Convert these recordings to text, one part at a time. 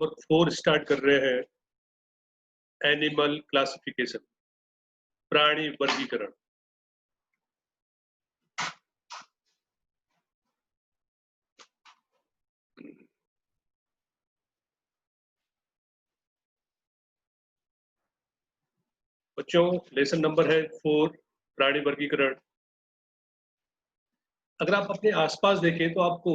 Number 4 start कर रहे हैं, एनिमल क्लासिफिकेशन, प्राणी वर्गीकरण। बच्चों, लेसन नंबर है 4, प्राणी वर्गीकरण। अगर आप अपने आसपास देखें तो आपको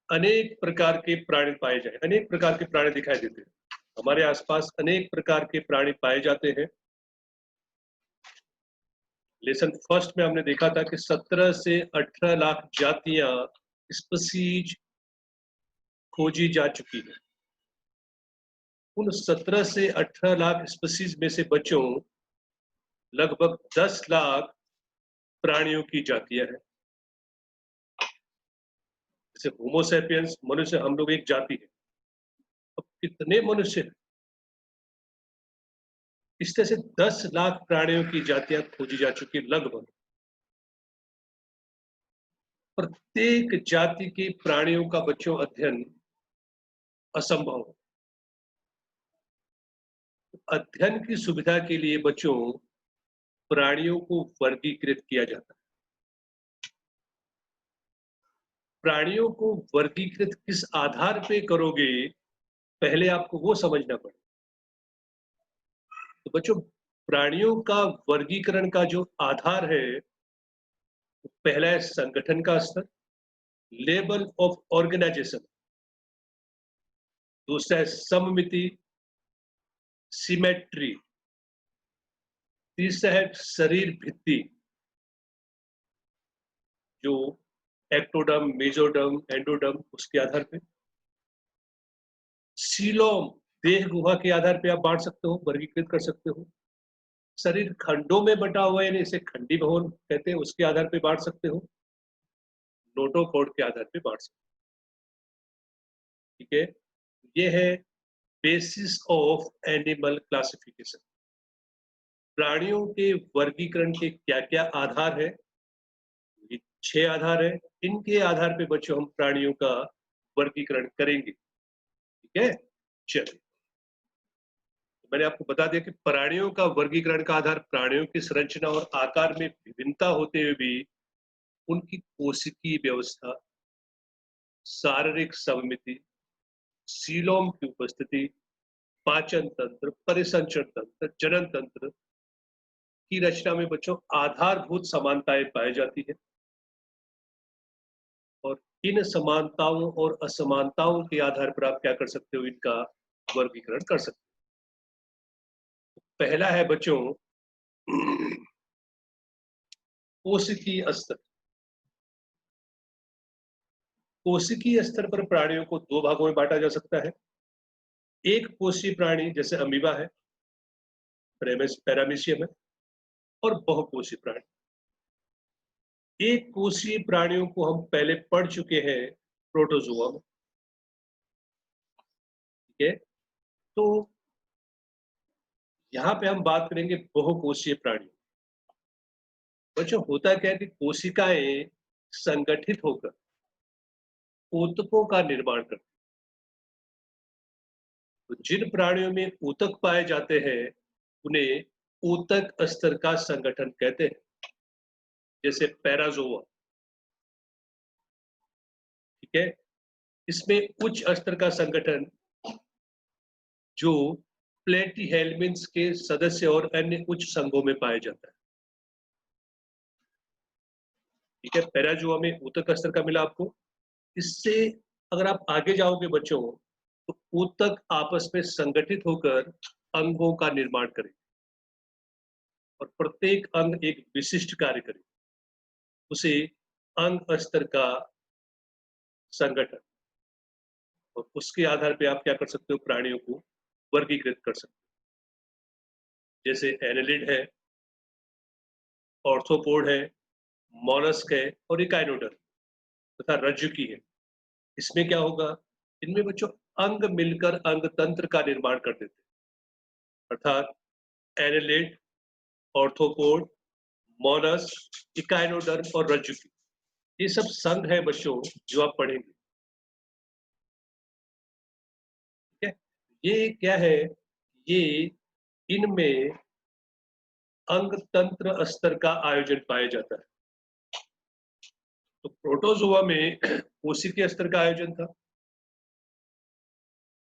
अनेक प्रकार के प्राणी पाए जाए, अनेक प्रकार के प्राणी दिखाई देते हैं। हमारे आसपास अनेक प्रकार के प्राणी पाए जाते हैं। लेसन फर्स्ट में हमने देखा था कि 17 से 18 लाख जातियां, स्पीसीज खोजी जा चुकी है। उन 17 से 18 लाख स्पीसीज में से बच्चों लगभग 10 लाख प्राणियों की जातियां हैं। जैसे होमोसेपियंस, मनुष्य, हम लोग एक जाति है। अब कितने मनुष्य हैं? इस तरह से 10 लाख प्राणियों की जातियां खोजी जा चुकी है लगभग। प्रत्येक जाति के प्राणियों का बच्चों अध्ययन असंभव है। अध्ययन की सुविधा के लिए बच्चों प्राणियों को वर्गीकृत किया जाता है। प्राणियों को वर्गीकृत किस आधार पे करोगे, पहले आपको वो समझना पड़ेगा। तो बच्चों, प्राणियों का वर्गीकरण का जो आधार है, पहला है संगठन का स्तर, लेवल ऑफ ऑर्गेनाइजेशन। दूसरा है सममिति, सिमेट्री। तीसरा है शरीर भित्ति, जो एक्टोडर्म, मेसोडर्म, एंडोडर्म, उसके आधार पे। सीलोम, देह गुहा के आधार पे आप बांट सकते हो, वर्गीकृत कर सकते हो। शरीर खंडों में बटा हुआ है, यानी इसे खंडी भवन कहते हैं, उसके आधार पे बांट सकते हो। नोटोकॉर्ड के आधार पे बांट सकते हो। ठीक है, ये है बेसिस ऑफ एनिमल क्लासिफिकेशन। प्राणियों के वर्गीकरण के क्या क्या आधार है? ये 6 आधार है। इनके आधार पे बच्चों हम प्राणियों का वर्गीकरण करेंगे। ठीक है, चलिए, मैंने आपको बता दिया कि प्राणियों का वर्गीकरण का आधार प्राणियों की संरचना और आकार में विभिन्नता होते हुए भी उनकी कोशिकीय व्यवस्था, शारीरिक सममिति, सीलोम की उपस्थिति, पाचन तंत्र, परिसंचरण तंत्र, जनन तंत्र की रचना में बच्चों आधारभूत समानताएं पाई जाती है। और इन समानताओं और असमानताओं के आधार पर आप क्या कर सकते हो, इनका वर्गीकरण कर सकते हो। पहला है बच्चों कोशिकीय स्तर। कोशिकीय स्तर पर प्राणियों को 2 भागों में बांटा जा सकता है। एक कोशीय प्राणी जैसे अमीबा है, पैरामीशियम है, और बहुकोशीय प्राणी। एक कोशीय प्राणियों को हम पहले पढ़ चुके हैं, प्रोटोजोआ में। ठीक है, तो यहाँ पे हम बात करेंगे बहुकोशीय प्राणी। बच्चों, होता क्या है कि कोशिकाएं संगठित होकर ऊतकों का निर्माण करती हैं। तो जिन प्राणियों में ऊतक पाए जाते हैं उन्हें ऊतक स्तर का संगठन कहते हैं, जैसे पैराजोआ। ठीक है, इसमें उच्च स्तर का संगठन जो प्लेटीहेल्मिन्थ के सदस्य और अन्य उच्च संघों में पाया जाता है। ठीक है, पैराजोआ में ऊतक स्तर का मिला आपको। इससे अगर आप आगे जाओगे बच्चों, तो ऊतक आपस में संगठित होकर अंगों का निर्माण करें और प्रत्येक अंग एक विशिष्ट कार्य करे, उसे अंग स्तर का संगठन। और उसके आधार पे आप क्या कर सकते हो, प्राणियों को वर्गीकृत कर सकते हो। जैसे एनालिड है, ऑर्थ्रोपोड है, मॉलस्क है और इकाइनोडर्म तथा रज्जुकी है। इसमें क्या होगा, इनमें बच्चों अंग मिलकर अंग तंत्र का निर्माण कर देते हैं। अर्थात एनालिड, ऑर्थ्रोपोड, मॉलस्क, इकाइनोडर्म और रज्जुकी, ये सब संघ है बच्चों जो आप पढ़ेंगे। ये क्या है? ये इनमें अंग तंत्र स्तर का आयोजन पाया जाता है। तो प्रोटोजोआ में कोशिकीय स्तर का आयोजन था,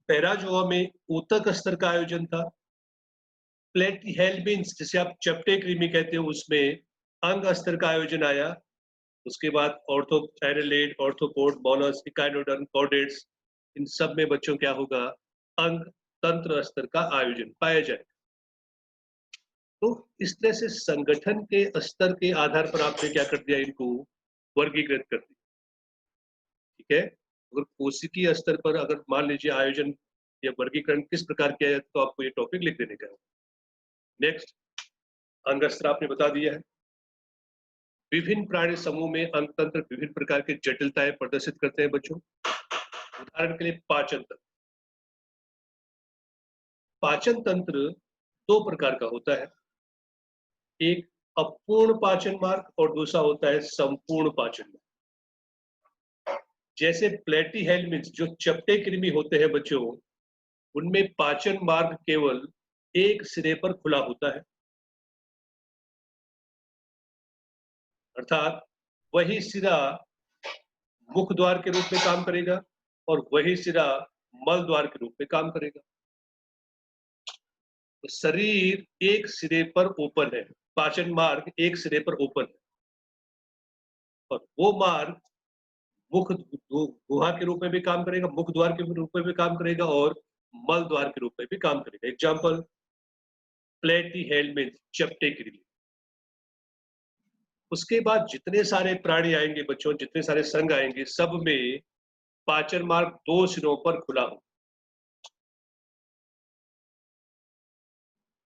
पैराजोआ में ऊतक स्तर का आयोजन था, प्लेटिहेल्मिन्स जिसे आप चपटे कृमि कहते हो उसमें अंग स्तर का आयोजन आया। उसके बाद ऑर्थोएनालिड, ऑर्थोपोड, मोलस, इकाइनोडर्म, कॉर्डेट्स, इन सब में बच्चों क्या होगा? अंग तंत्र स्तर का आयोजन पाया जाएगा। तो इस तरह से संगठन के स्तर के आधार पर आपने क्या कर दिया? इनको वर्गीकृत कर दिया। ठीक है, अगर कोशिकीय स्तर पर अगर मान लीजिए आयोजन या वर्गीकरण किस प्रकार किया जाए तो आपको ये टॉपिक लिख देने का है। नेक्स्ट, अंग स्तर आपने बता दिया है। विभिन्न प्राणी समूह में अंग तंत्र विभिन्न प्रकार की जटिलताएं प्रदर्शित करते हैं बच्चों। उदाहरण के लिए पाचन तंत्र। पाचन तंत्र दो प्रकार का होता है, एक अपूर्ण पाचन मार्ग और दूसरा होता है संपूर्ण पाचन मार्ग। जैसे प्लेटिहेल्मिन्स जो चपटे कृमि होते हैं बच्चों, उनमें पाचन मार्ग केवल एक सिरे पर खुला होता है, अर्थात वही सिरा मुख द्वार के रूप में काम करेगा और वही सिरा मल द्वार के रूप में काम करेगा। तो शरीर एक सिरे पर ओपन है, पाचन मार्ग एक सिरे पर ओपन है, और वो मार्ग मुख गुहा के रूप में भी काम करेगा, मुख द्वार के रूप में भी काम करेगा और मल द्वार के रूप में भी काम करेगा। एग्जाम्पल, प्लेटिहेल्मिन्स चपटे कृमि। उसके बाद जितने सारे प्राणी आएंगे बच्चों, जितने सारे संघ आएंगे, सब में पाचन मार्ग दो सिरों पर खुला हो।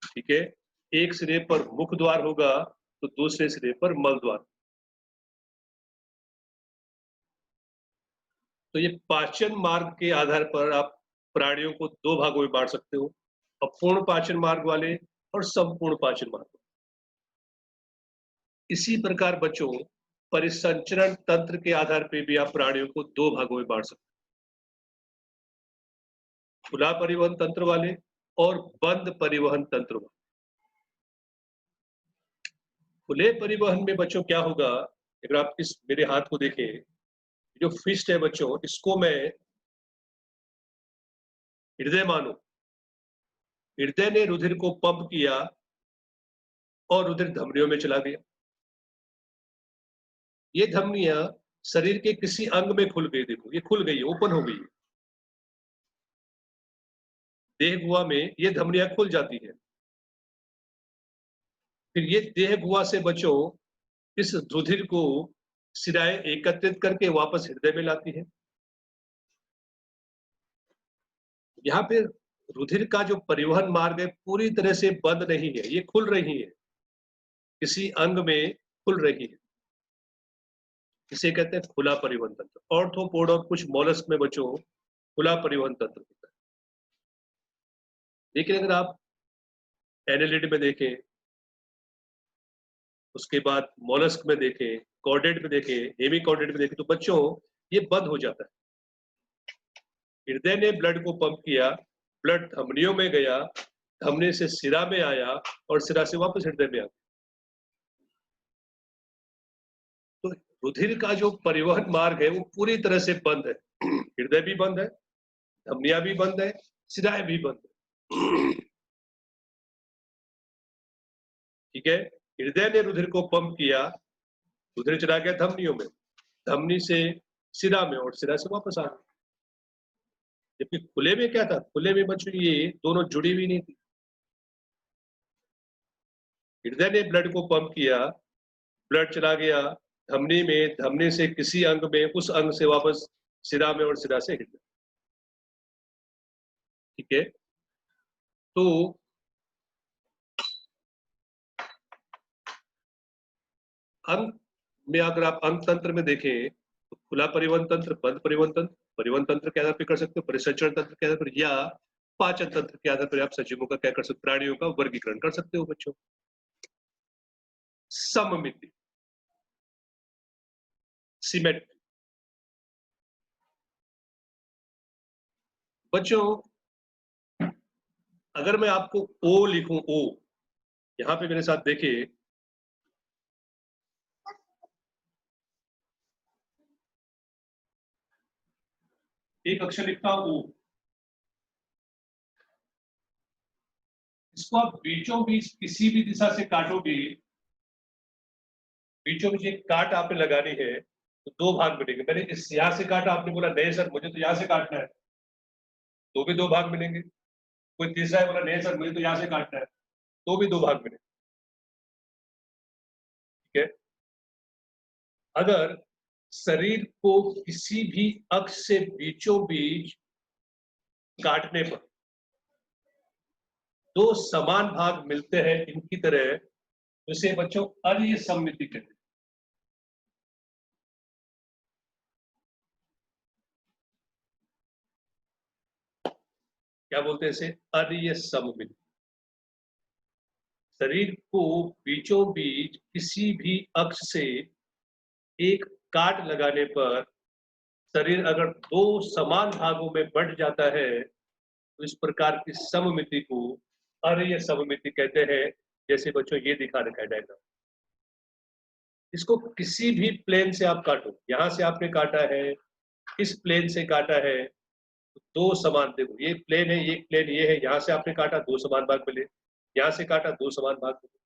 ठीक है, एक सिरे पर मुख द्वार होगा तो दूसरे सिरे पर मल द्वार। तो ये पाचन मार्ग के आधार पर आप प्राणियों को दो भागों में बांट सकते हो, अपूर्ण पाचन मार्ग वाले और संपूर्ण पाचन मार्ग। इसी प्रकार बच्चों, परिसंचरण तंत्र के आधार पर भी आप प्राणियों को दो भागों में बांट सकते हो, खुला परिवहन तंत्र वाले और बंद परिवहन तंत्र वाले। खुले परिवहन में बच्चों क्या होगा? अगर आप इस मेरे हाथ को देखें, जो फिस्ट है बच्चों, इसको मैं हृदय मानो। हृदय ने रुधिर को पंप किया और रुधिर धमनियों में चला गया। ये धमनियां शरीर के किसी अंग में खुल गई, देखो ये खुल गई, ओपन हो गई। देह गुहा में ये धमनियां खुल जाती है। फिर ये देह गुहा से बच्चों इस रुधिर को सिराएं एकत्रित करके वापस हृदय में लाती है। यहाँ पे रुधिर का जो परिवहन मार्ग है पूरी तरह से बंद नहीं है, ये खुल रही है, किसी अंग में खुल रही है। इसे कहते हैं खुला परिवहन तंत्र। ऑर्थोपोड और कुछ मोलस्क में बच्चों खुला परिवहन तंत्र होता है। लेकिन अगर आप एनालिड में देखें, उसके बाद मोलस्क में देखें, कॉर्डेट में देखें, हेमीकॉर्डेट में देखें, तो बच्चों ये बंद हो जाता है। हृदय ने ब्लड को पंप किया, ब्लड धमनियों में गया, धमनी से सिरा में आया और सिरा से वापस हृदय में आ गया। तो रुधिर का जो परिवहन मार्ग है वो पूरी तरह से बंद है। हृदय भी बंद है, धमनियां भी बंद है, सिराएं भी बंद है। ठीक है, हृदय ने रुधिर को पंप किया, रुधिर चला गया धमनियों में, धमनी से सिरा में और सिरा से वापस आ गया। जबकि खुले में क्या था? खुले में बच्चों ये दोनों जुड़ी हुई नहीं थी। हृदय ने ब्लड को पंप किया, ब्लड चला गया धमनी में, धमनी से किसी अंग में, उस अंग से वापस सिरा में और सिरा से हृदय। ठीक है, तो अंग में अगर आप अंग तंत्र में देखें तो खुला परिवहन तंत्र, बंद परिवहन तंत्र के आधार पर कर सकते हो, परिसंचरण तंत्र के आधार पर, या पाचन तंत्र के आधार पर आप सजीवों का क्या कर सकते हो? प्राणियों का वर्गीकरण कर सकते हो बच्चों। सममिति, सिमेट्री। बच्चों अगर मैं आपको ओ लिखूं, ओ, यहां पे मेरे साथ देखिए, एक अक्षर लिखता हूं ओ, इसको आप बीचों बीच किसी भी दिशा से काटोगे, बीचों बीच एक काट आपने लगानी है तो दो भाग मिलेंगे। मैंने इस यहां से काटा, आपने बोला नहीं सर मुझे तो यहां से काटना है, तो भी दो भाग मिलेंगे। कोई तीसरा है बोला नहीं सर मुझे तो यहां से काटना है, तो भी दो भाग मिलेंगे। ठीक है। अगर शरीर को किसी भी अक्ष से बीचों बीच काटने पर दो समान भाग मिलते हैं इनकी तरह, तो इसे बच्चों अर्य सममिति कहते हैं। क्या बोलते हैं इसे? अर्य सममिति। शरीर को बीचों बीच किसी भी अक्ष से एक काट लगाने पर शरीर अगर दो समान भागों में बंट जाता है तो इस प्रकार की सममिति को अर्य सममिति कहते हैं। जैसे बच्चों ये दिखा रखा है डायग्राम, इसको किसी भी प्लेन से आप काटो, यहां से आपने काटा है, इस प्लेन से काटा है, तो दो समान, देखो ये प्लेन है, ये प्लेन ये है, यहां से आपने काटा दो समान भाग मिले, यहां से काटा दो समान भाग मिले।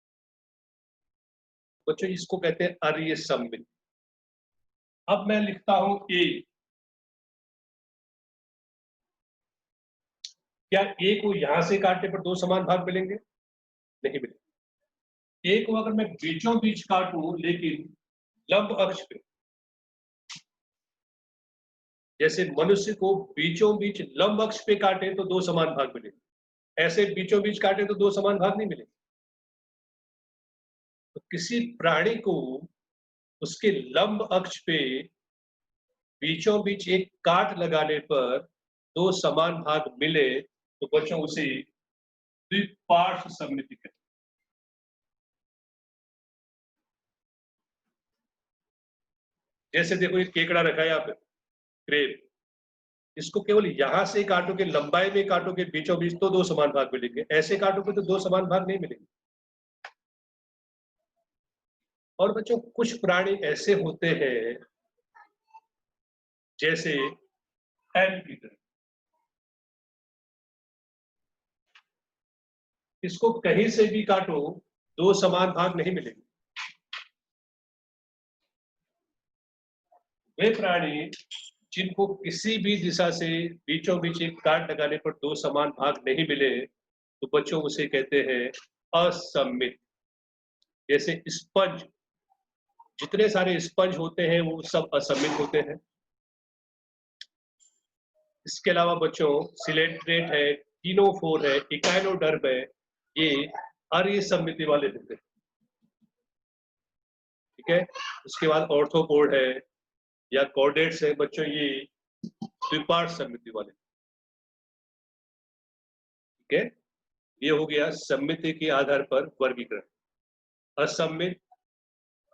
बच्चों इसको कहते हैं अर्य सममिति। अब मैं लिखता हूं ए, क्या ए को यहां से काटने पर दो समान भाग मिलेंगे? नहीं मिलेंगे। ए को अगर मैं बीचों बीच काटूं लेकिन लंब अक्ष पे, जैसे मनुष्य को बीचों बीच लंब अक्ष पे काटे तो दो समान भाग मिलेंगे, ऐसे बीचों बीच काटे तो दो समान भाग नहीं मिलेंगे। तो किसी प्राणी को उसके लंब अक्ष पे बीचों बीच एक काट लगाने पर दो समान भाग मिले तो बच्चों उसे द्विपार्श्व सममिति कहते हैं। जैसे देखो ये केकड़ा रखा है यहाँ पे, क्रेन, इसको केवल यहां से काटोगे, लंबाई में काटोगे बीचों बीच तो दो समान भाग मिलेंगे, ऐसे काटोगे तो दो समान भाग नहीं मिलेंगे। और बच्चों कुछ प्राणी ऐसे होते हैं जैसे एम की तरह, इसको कहीं से भी काटो दो समान भाग नहीं मिलेंगे। वे प्राणी जिनको किसी भी दिशा से बीचों बीच एक काट लगाने पर दो समान भाग नहीं मिले तो बच्चों उसे कहते हैं असममित। जैसे स्पंज, जितने सारे स्पंज होते हैं वो सब असममित होते हैं। इसके अलावा बच्चों सिलेंट्रेट है, टीनोफोर है, इकाइनोडर्म है, ये अर्य सममिति वाले होते हैं। ठीक है। उसके बाद ऑर्थोपोड है या कॉर्डेट्स है बच्चों, ये द्विपार्श्व सममिति वाले। ठीक है। ये हो गया सममिति के आधार पर वर्गीकरण, असममित,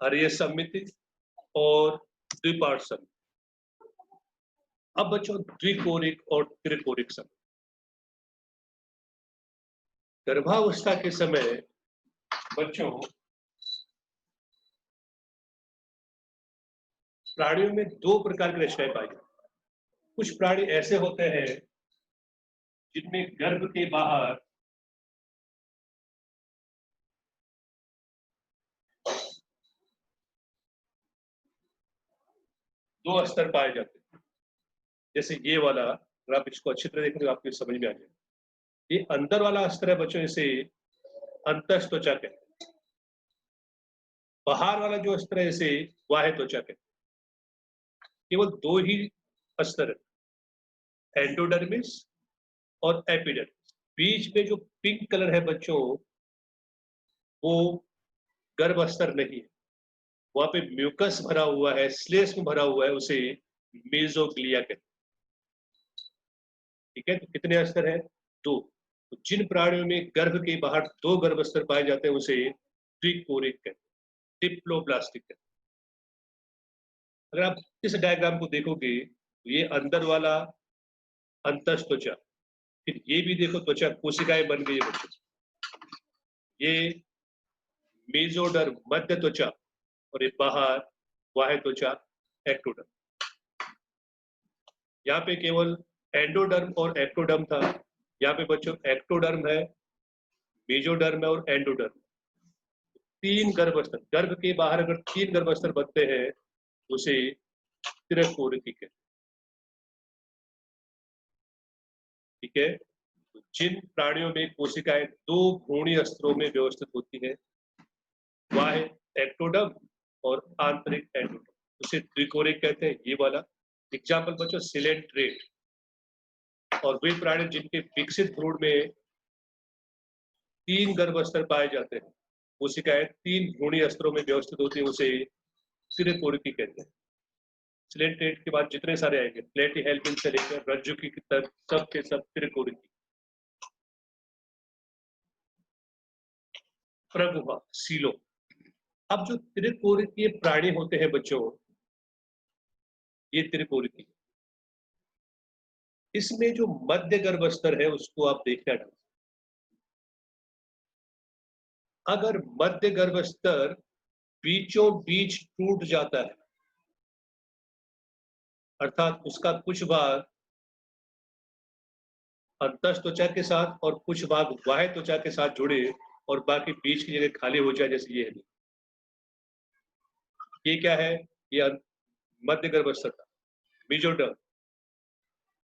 अर्य सममिति और द्विपार्श्व सममिति। अब बच्चों द्विकोरिक और त्रिकोरिक सममिति। गर्भावस्था के समय बच्चों प्राणियों में दो प्रकार की रचनाएं पाई जाती। कुछ प्राणी ऐसे होते हैं जिनमें गर्भ के बाहर दो स्तर पाए जाते हैं। जैसे ये वाला, अगर आप इसको अच्छी तरह देखेंगे आपको समझ में आ जाएगा। ये अंदर वाला स्तर है बच्चों, इसे अंतःत्वचा कहते हैं। बाहर वाला जो स्तर है इसे बाह्य त्वचा कहते हैं। केवल दो ही स्तर है, एंडोडर्मिस और एपिडर्मिस। बीच में जो पिंक कलर है बच्चों वो गर्भ स्तर नहीं है, वहां पे म्यूकस भरा हुआ है, श्लेष्म भरा हुआ है, उसे मेसोग्लिया कहते हैं। ठीक है। तो कितने स्तर है? दो। तो जिन प्राणियों में गर्भ के बाहर दो गर्भ स्तर पाए जाते हैं उसे द्विकोरिक कहते हैं, डिप्लोब्लास्टिक कहते हैं। अगर आप इस डायग्राम को देखोगे तो ये अंदर वाला अंतःत्वचा, फिर ये भी देखो त्वचा कोशिकाएं बन गई है बच्चों, ये मेसोडर्म मध्य त्वचा और ये बाहर बाह्य त्वचा एक्टोडर्म। यहाँ पे केवल एंडोडर्म और एक्टोडर्म था, यहाँ पे बच्चों एक्टोडर्म है, मेसोडर्म है और एंडोडर्म। तीन गर्भस्तर, गर्भ के बाहर अगर तीन गर्भस्तर बनते हैं उसे तिरकोरिकी कहते हैं। ठीक है, तो जिन प्राणियों में कोशिकाएं दो भ्रूणीय स्तरों में व्यवस्थित होती है, बाह्य एक्टोडर्म और आंतरिक एंडोडर्म, उसे त्रिकोरिक कहते हैं। ये वाला एग्जाम्पल बच्चों सिलेंट्रेट। और वे प्राणी जिनके विकसित भ्रूण में तीन गर्भस्तर पाए जाते हैं, कोशिकाएं तीन भ्रूणीय स्तरों में व्यवस्थित होती है, उसे त्रिकोरिकी कहते हैं। सिलेंट्रेट के बाद जितने सारे आएंगे, प्लेटीहेल्मिन से लेकर रज्जुकी तक, सब के सब त्रिकोरिकी। प्रगुहा सीलो। अब जो त्रिकोरिकीय प्राणी होते हैं बच्चों, ये त्रिकोरिकी, इसमें जो मध्य गर्भस्तर है उसको आप देखना ढंग से। अगर मध्य गर्भस्तर बीचों बीच टूट जाता है, अर्थात उसका कुछ भाग अंतः त्वचा के साथ और कुछ भाग बाह्य त्वचा के साथ जुड़े और बाकी बीच की जगह खाली हो जाए, जैसे ये है, ये क्या है, ये मध्य गर्भस्तर था, मेसोडर्म,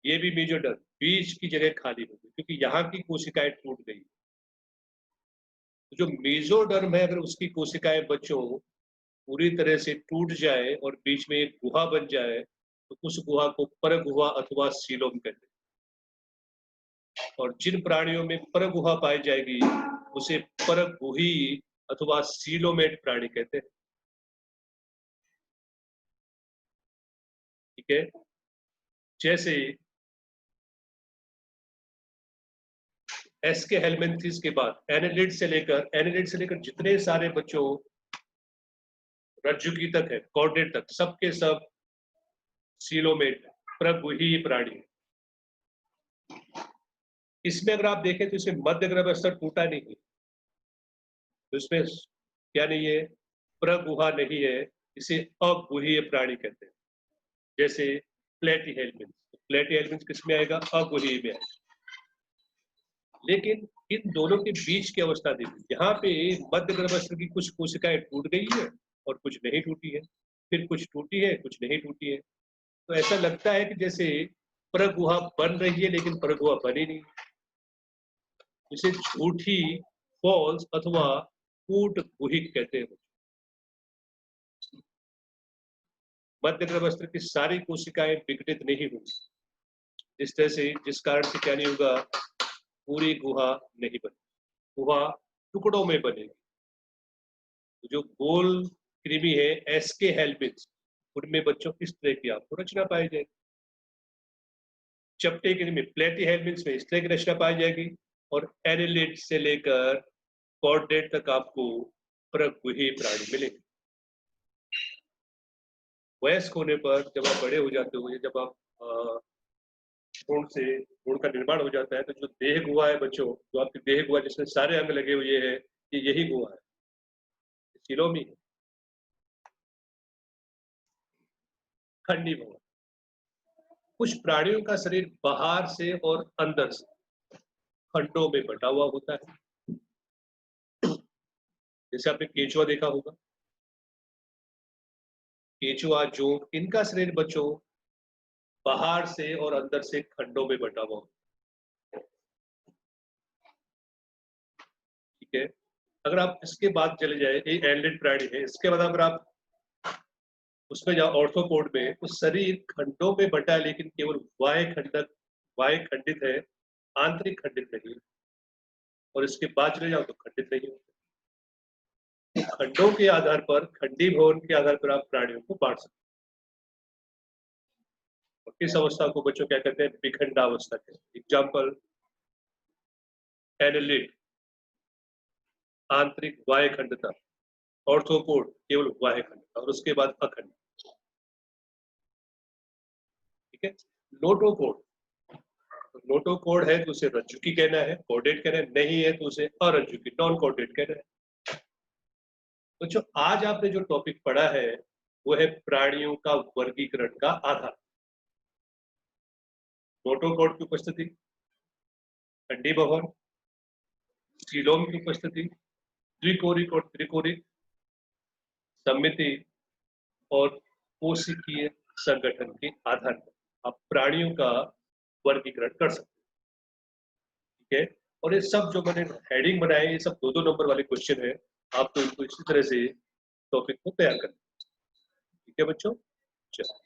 ये भी मेसोडर्म, बीच की जगह खाली हो गई क्योंकि यहाँ की कोशिकाएं टूट गई। तो जो मेसोडर्म है, अगर उसकी कोशिकाएं बच्चों पूरी तरह से टूट जाए और बीच में एक गुहा बन जाए तो उस गुहा को परगुहा अथवा सीलोम कहते हैं। और जिन प्राणियों में परगुहा पाई जाएगी उसे परगुही अथवा सीलोमेट प्राणी कहते हैं। ठीक है, जैसे एस के हेलमिंथ्रिस के बाद एनालिड से लेकर जितने सारे बच्चों रज्जुकी तक है, कॉर्डेट तक, सबके सब सीलोमेट प्रगुही प्राणी। इसमें अगर आप देखें तो इसमें मध्य गर्भस्तर टूटा नहीं है, तो इसमें क्या नहीं है, प्रगुहा नहीं है, इसे अगुहीय प्राणी कहते हैं। जैसे प्लेटीहेल्मिन्स, प्लेटीहेल्मिन्स किसमें आएगा, अगुहीय में आएगा। लेकिन इन दोनों के बीच की अवस्था देखिए, यहाँ पे मध्य गर्भस्तर की कुछ कोशिकाएं टूट गई है और कुछ नहीं टूटी है, फिर कुछ टूटी है कुछ नहीं टूटी है। तो ऐसा लगता है कि जैसे परगुहा बन रही है लेकिन परगुहा बनी नहीं। इसे झूठी, फॉल्स अथवा कूट गुहिक कहते हैं। मध्य गर्भस्तर की सारी कोशिकाएं विघटित नहीं होंगी, जिस तरह से, जिस कारण से क्या नहीं होगा, पूरी गुहा नहीं बनेगी, गुहा टुकड़ों में बनेगी। तो जो गोल कृमि है एसके हेल्मिन्स, उनमें बच्चों इस तरह की आपको रचना पाई जाएगी। चपटे कृमि प्लेटीहेल्मिन्स में इस तरह की रचना पाई जाएगी और एनिलिड से लेकर कॉर्डेट तक आपको परगुही प्राणी मिलेंगे। वयस्क होने पर जब आप बड़े हो जाते हो, जब आप भ्रूण का निर्माण हो जाता है, तो जो देह गुहा है बच्चों, जो आपकी देह गुहा जिसमें सारे अंग लगे हुए है, ये यही गुहा है, सिलोमी है। खंडी भवन, कुछ प्राणियों का शरीर बाहर से और अंदर से खंडों में बटा हुआ होता है। जैसे आपने केंचुआ देखा होगा, केंचुआ, जोंक, इनका शरीर बच्चों बाहर से और अंदर से खंडों में बटा हुआ होता है। ठीक है, अगर आप इसके बाद चले जाए, ये एनलिड प्राणी है, इसके बाद अगर आप उसमें जाओ ऑर्थोपोड में, तो शरीर खंडों में बटा है लेकिन केवल बाह्य खंडित है, आंतरिक खंडित नहीं। और इसके बाद चले जाओ तो खंडित नहीं होते। तो खंडों के आधार पर, खंडी भवन के आधार पर आप प्राणियों को बांट सकते हैं। और इस अवस्था को बच्चों क्या कहते हैं, विखंडावस्था कहते हैं। एग्जाम्पल एनालिड आंतरिक बाह्य खंडता, ऑर्थोपोड केवल बाह्य खंडता, और उसके बाद अखंड। ठीक है, नोटोपोड, नोटोकॉर्ड है तो उसे रज्जुकी कहना है, कॉर्डेट कहना है, नहीं है तो उसे अरज्जुकी नॉन कॉर्डेट कहना है। तो जो आज आपने जो टॉपिक पढ़ा है वो है प्राणियों का वर्गीकरण का आधार। नोटोकॉर्ड की उपस्थिति, खंडी भवन, सीलोम की उपस्थिति, द्विकोरिक और त्रिकोरिक, समिति और कोशिकीय संगठन के आधार पर आप प्राणियों का वर्गीकरण कर सकते हैं। ठीक है, और ये सब जो मैंने हेडिंग बनाए ये सब 2-2 नंबर वाले क्वेश्चन है, आपको इनको इसी तरह से टॉपिक को तैयार करना है। ठीक है बच्चों, चलो।